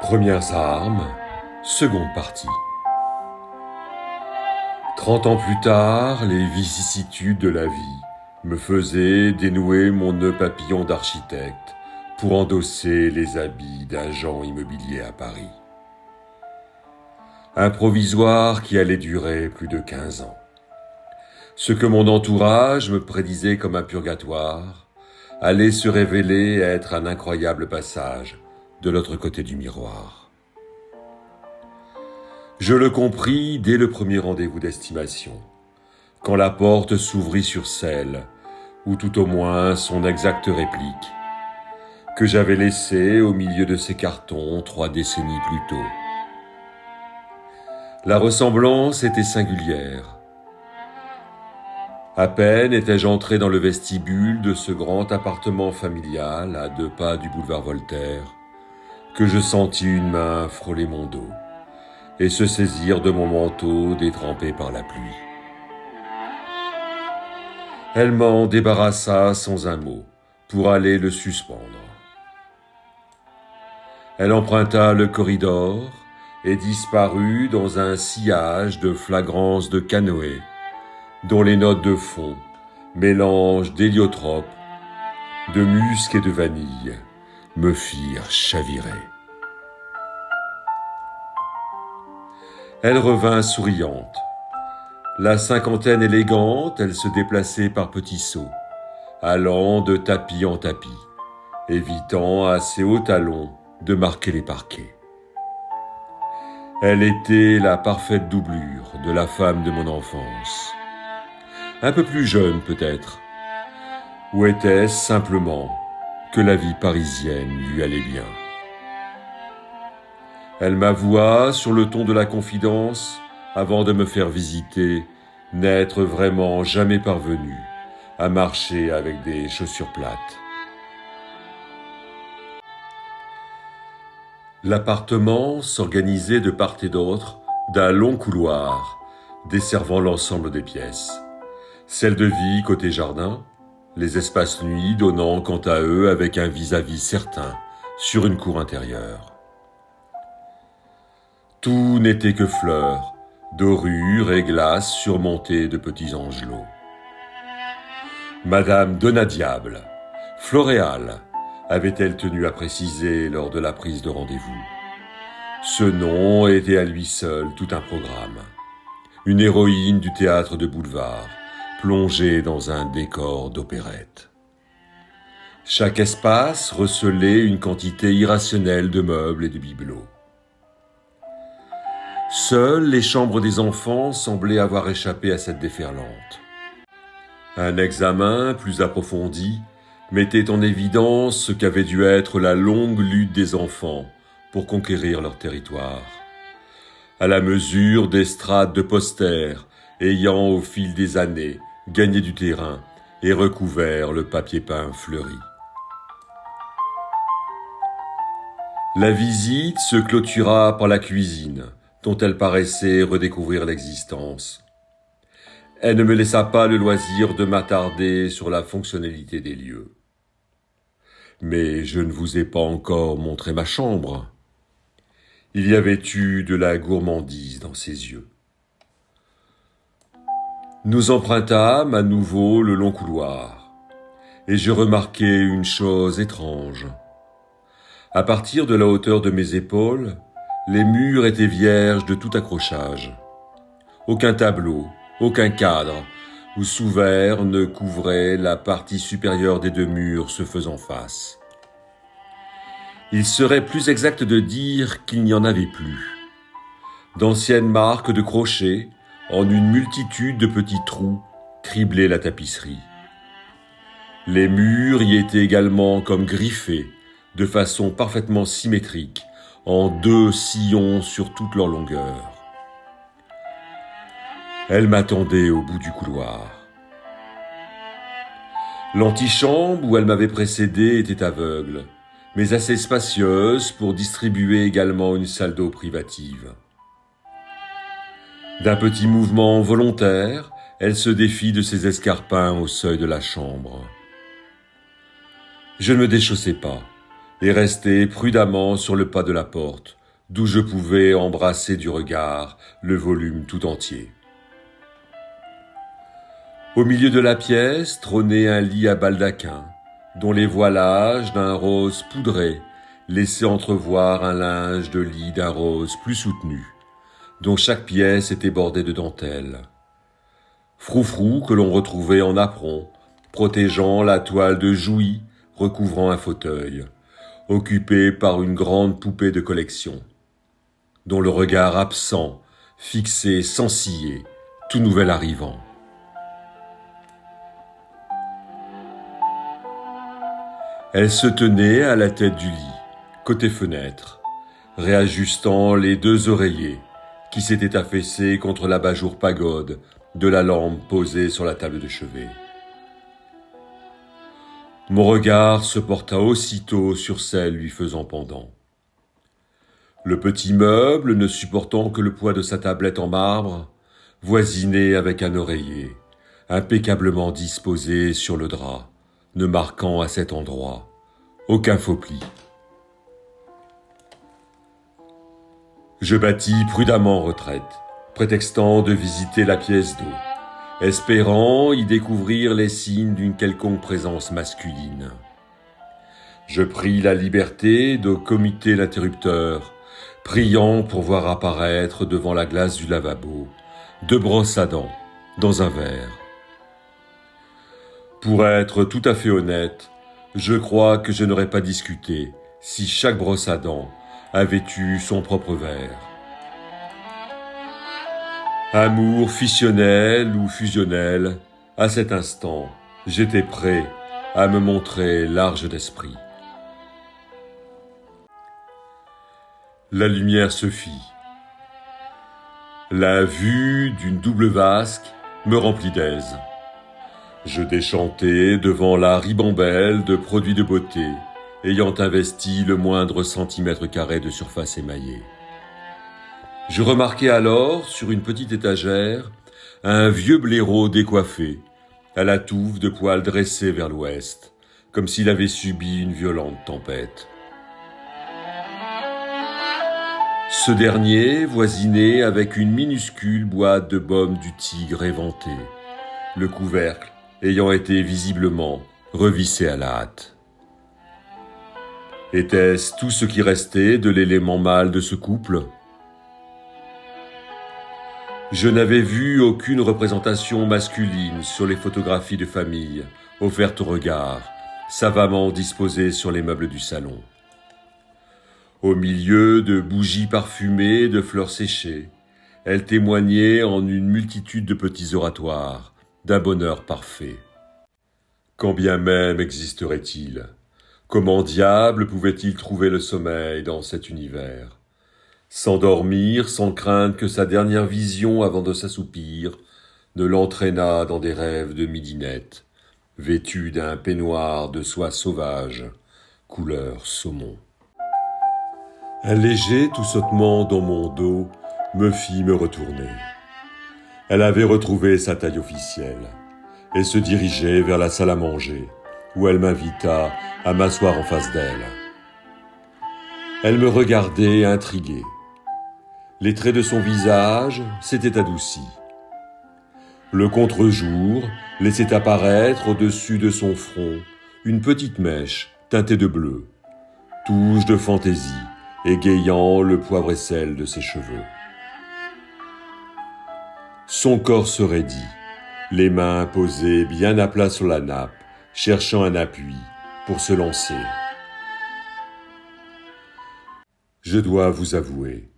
Premières armes, seconde partie. 30 ans plus tard, les vicissitudes de la vie me faisaient dénouer mon nœud papillon d'architecte pour endosser les habits d'agent immobilier à Paris. Un provisoire qui allait durer plus de 15 ans. Ce que mon entourage me prédisait comme un purgatoire allait se révéler être un incroyable passage de l'autre côté du miroir. Je le compris dès le premier rendez-vous d'estimation, quand la porte s'ouvrit sur celle, ou tout au moins son exacte réplique, que j'avais laissée au milieu de ces cartons 3 décennies plus tôt. La ressemblance était singulière. À peine étais-je entré dans le vestibule de ce grand appartement familial à 2 pas du boulevard Voltaire, que je sentis une main frôler mon dos et se saisir de mon manteau détrempé par la pluie. Elle m'en débarrassa sans un mot pour aller le suspendre. Elle emprunta le corridor et disparut dans un sillage de flagrances de canoë, dont les notes de fond, mélange d'héliotrope, de musc et de vanille, me firent chavirer. Elle revint souriante. La cinquantaine élégante, elle se déplaçait par petits sauts, allant de tapis en tapis, évitant à ses hauts talons de marquer les parquets. Elle était la parfaite doublure de la femme de mon enfance. Un peu plus jeune peut-être, ou était-ce simplement que la vie parisienne lui allait bien? Elle m'avoua sur le ton de la confidence, avant de me faire visiter, n'être vraiment jamais parvenue à marcher avec des chaussures plates. L'appartement s'organisait de part et d'autre d'un long couloir desservant l'ensemble des pièces. Celle de vie côté jardin, les espaces nuits donnant quant à eux avec un vis-à-vis certain sur une cour intérieure. Tout n'était que fleurs, dorures et glaces surmontées de petits angelots. Madame Donadiable, Floréal, avait-elle tenu à préciser lors de la prise de rendez-vous. Ce nom était à lui seul tout un programme. Une héroïne du théâtre de boulevard, plongée dans un décor d'opérette. Chaque espace recelait une quantité irrationnelle de meubles et de bibelots. Seules les chambres des enfants semblaient avoir échappé à cette déferlante. Un examen plus approfondi mettait en évidence ce qu'avait dû être la longue lutte des enfants pour conquérir leur territoire, à la mesure des strates de posters ayant au fil des années gagné du terrain et recouvert le papier peint fleuri. La visite se clôtura par la cuisine, dont elle paraissait redécouvrir l'existence. Elle ne me laissa pas le loisir de m'attarder sur la fonctionnalité des lieux. Mais je ne vous ai pas encore montré ma chambre. Il y avait eu de la gourmandise dans ses yeux. Nous empruntâmes à nouveau le long couloir, et je remarquai une chose étrange. À partir de la hauteur de mes épaules, les murs étaient vierges de tout accrochage. Aucun tableau, aucun cadre ou sous-verre ne couvrait la partie supérieure des 2 murs se faisant face. Il serait plus exact de dire qu'il n'y en avait plus. D'anciennes marques de crochets, en une multitude de petits trous, criblaient la tapisserie. Les murs y étaient également comme griffés, de façon parfaitement symétrique, en 2 sillons sur toute leur longueur. Elle m'attendait au bout du couloir. L'antichambre où elle m'avait précédé était aveugle, mais assez spacieuse pour distribuer également une salle d'eau privative. D'un petit mouvement volontaire, elle se défit de ses escarpins au seuil de la chambre. Je ne me déchaussai pas, et restai prudemment sur le pas de la porte, d'où je pouvais embrasser du regard le volume tout entier. Au milieu de la pièce trônait un lit à baldaquin, dont les voilages d'un rose poudré laissaient entrevoir un linge de lit d'un rose plus soutenu, dont chaque pièce était bordée de dentelle. Froufrou que l'on retrouvait en apron, protégeant la toile de Jouy recouvrant un fauteuil, occupé par une grande poupée de collection, dont le regard absent fixait sans ciller tout nouvel arrivant. Elle se tenait à la tête du lit, côté fenêtre, réajustant les 2 oreillers qui s'étaient affaissés contre l'abat-jour pagode de la lampe posée sur la table de chevet. Mon regard se porta aussitôt sur celle lui faisant pendant. Le petit meuble, ne supportant que le poids de sa tablette en marbre, voisinait avec un oreiller, impeccablement disposé sur le drap, ne marquant à cet endroit aucun faux pli. Je battis prudemment en retraite, prétextant de visiter la pièce d'eau, espérant y découvrir les signes d'une quelconque présence masculine. Je pris la liberté de commiter l'interrupteur, priant pour voir apparaître devant la glace du lavabo 2 brosses à dents dans un verre. Pour être tout à fait honnête, je crois que je n'aurais pas discuté si chaque brosse à dents avait eu son propre verre. Amour fictionnel ou fusionnel, à cet instant, j'étais prêt à me montrer large d'esprit. La lumière se fit. La vue d'une double vasque me remplit d'aise. Je déchantai devant la ribambelle de produits de beauté, ayant investi le moindre centimètre carré de surface émaillée. Je remarquai alors, sur une petite étagère, un vieux blaireau décoiffé, à la touffe de poils dressés vers l'ouest, comme s'il avait subi une violente tempête. Ce dernier voisinait avec une minuscule boîte de baume du tigre éventée, le couvercle ayant été visiblement revissé à la hâte. Était-ce tout ce qui restait de l'élément mâle de ce couple ? Je n'avais vu aucune représentation masculine sur les photographies de famille offertes au regard, savamment disposées sur les meubles du salon. Au milieu de bougies parfumées et de fleurs séchées, elles témoignaient en une multitude de petits oratoires d'un bonheur parfait. Quand bien même existerait-il, comment diable pouvait-il trouver le sommeil dans cet univers ? S'endormir sans craindre que sa dernière vision avant de s'assoupir ne l'entraînât dans des rêves de midinette, vêtu d'un peignoir de soie sauvage, couleur saumon. Un léger toussotement dans mon dos me fit me retourner. Elle avait retrouvé sa taille officielle et se dirigeait vers la salle à manger, où elle m'invita à m'asseoir en face d'elle. Elle me regardait intriguée. Les traits de son visage s'étaient adoucis. Le contre-jour laissait apparaître au-dessus de son front une petite mèche teintée de bleu, touche de fantaisie, égayant le poivre et sel de ses cheveux. Son corps se raidit, les mains posées bien à plat sur la nappe, cherchant un appui pour se lancer. Je dois vous avouer,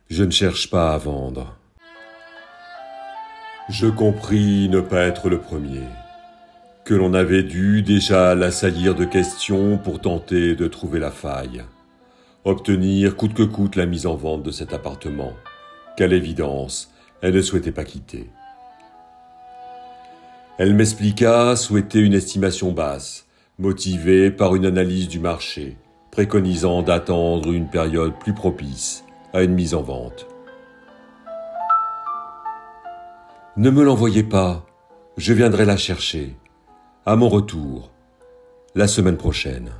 je ne cherche pas à vendre. Je compris ne pas être le premier, que l'on avait dû déjà l'assaillir de questions pour tenter de trouver la faille, obtenir coûte que coûte la mise en vente de cet appartement, qu'à l'évidence, elle ne souhaitait pas quitter. Elle m'expliqua souhaiter une estimation basse, motivée par une analyse du marché, préconisant d'attendre une période plus propice à une mise en vente. Ne me l'envoyez pas, je viendrai la chercher, à mon retour, la semaine prochaine.